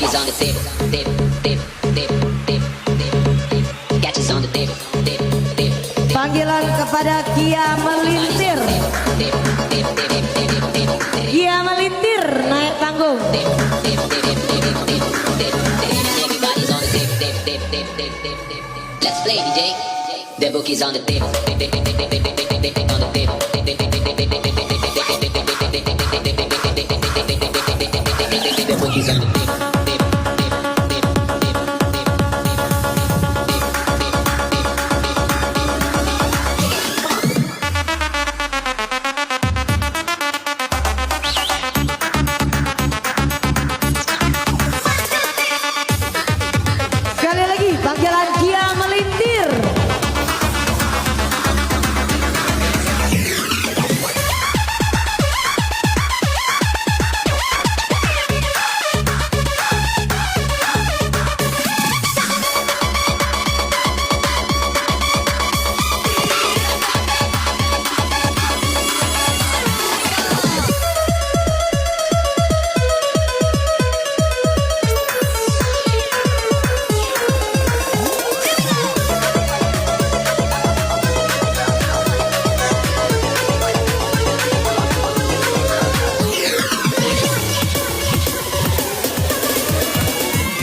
bookies on the table, table, table, table, table, table. Catches on the table, table, table. Panggilan kepada Kia Melintir. Kia Melintir naik panggung. Let's play, DJ. The bookies on the table, on the table. The bookies on the table. Sekali lagi panggilan Kia Melintir.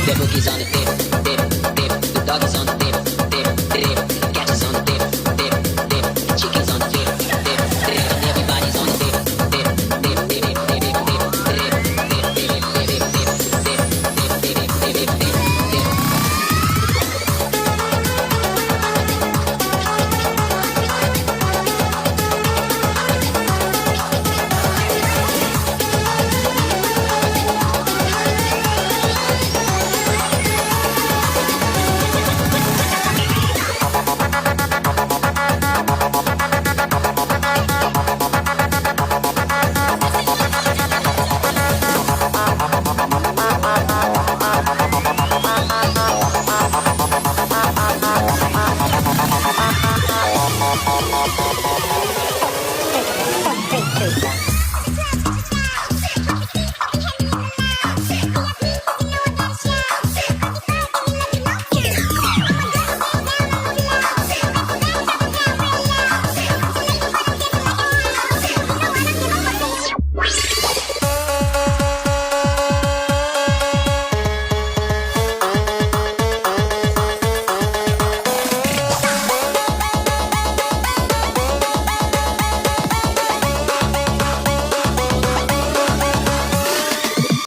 The bookies on the table, table, table. The dog is on the